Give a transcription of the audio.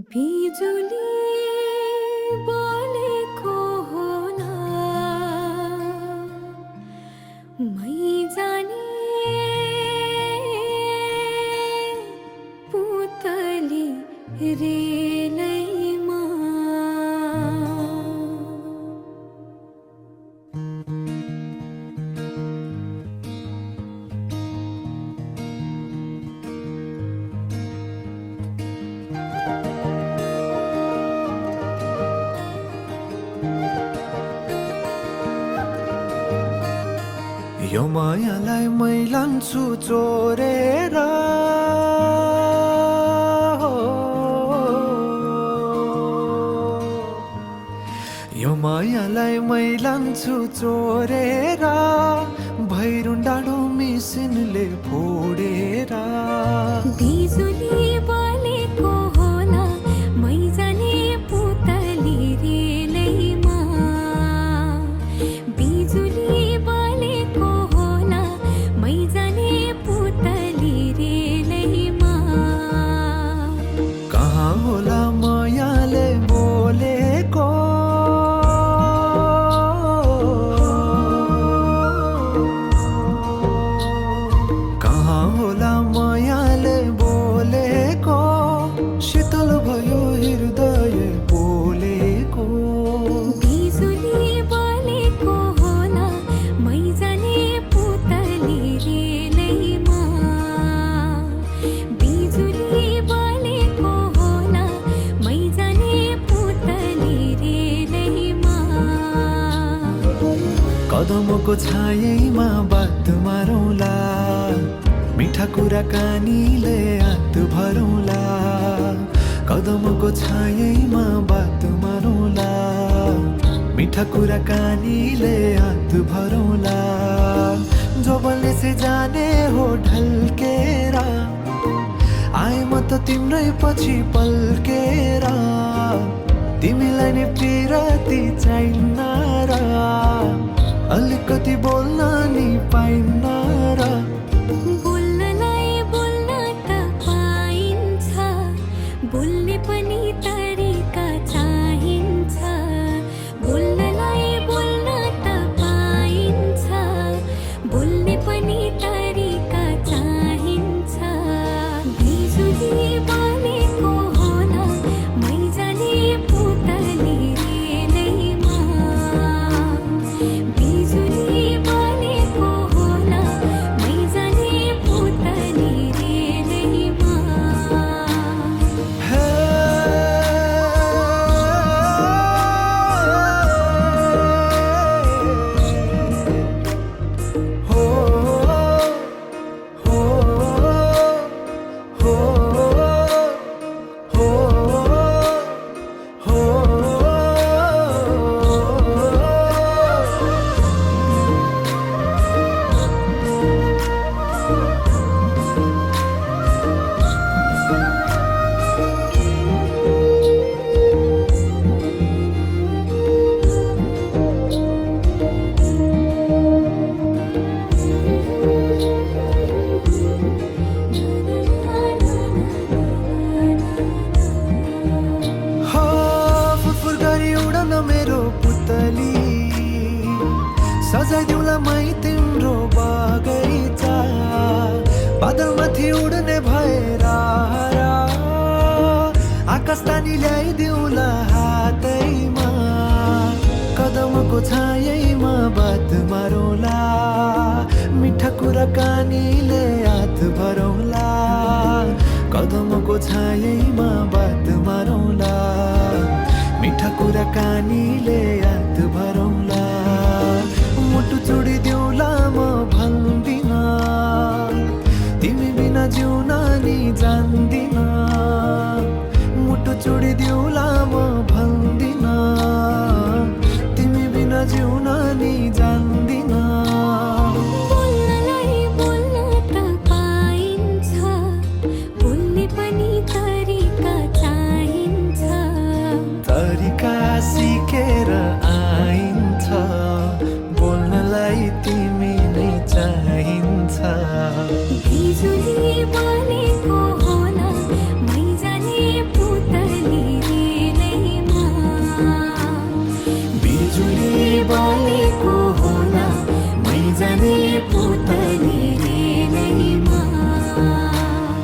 बिजुली बोलेको होला मै जाने पुतली रेलैमा यो मायालाई मै लान्छु चोरेर यो मायालाई मै लान्छु चोरेर भैरुन डाँडो मिसिनले फोडेर बिजुली बोलेको होला मै जाने पुतली रेलैमा बिजुली बोलेको होला मै जाने पुतली रेलैमा कहाँ होला मायाले बोलेको कहाँ होला मायाले बोलेको शीतल भयो हृदय बोलेको बिजुली बोलेको होला मै जाने पुतली रेलैमा बिजुली बोलेको होला मै जाने पुतली रेलैमा कदमको छायैमा बात मारौँला मिठा कुराकानीले हात भरौँला कदमको छायैमा बात मारौँला मिठा कुराकानीले हात भरौँला जोबनले से जाने हो ढल्केर आए म त तिम्रै पछि पल्केर तिमीलाई नै पिरती चाहिन्न र अलिकति बोल्न नि पाइन्न र बोल्नलाई बोल्न त पाइन्छ बोल्ने पनि तरिका चाहिन्छ बोल्नलाई बोल्न त पाइन्छ बोल्ने पनि तरिका चाहिन्छ बिजुली बोलेको होला मै जाने पुतली रेलैमा बिजुली बोलेको होला मै जाने पुतली रेलैमा हे हो हो हो हो फुरफुर गरी उडन मेरो पुतली सजाइदिउँला मै तिम्रो बगैँचा बादलमाथि उड्ने भएर आकाश तानी ल्याइदिउँला हातैमा कदमको छायैमा बात मारौँला मिठा कुराकानीले हात भरौँला कदमको छायैमा बात मारौँला मिठा कुराकानीले हात भरौँला मुटु चुडिदिउँला म भन्दिन तिमी बिना जिउन नि जान्दिन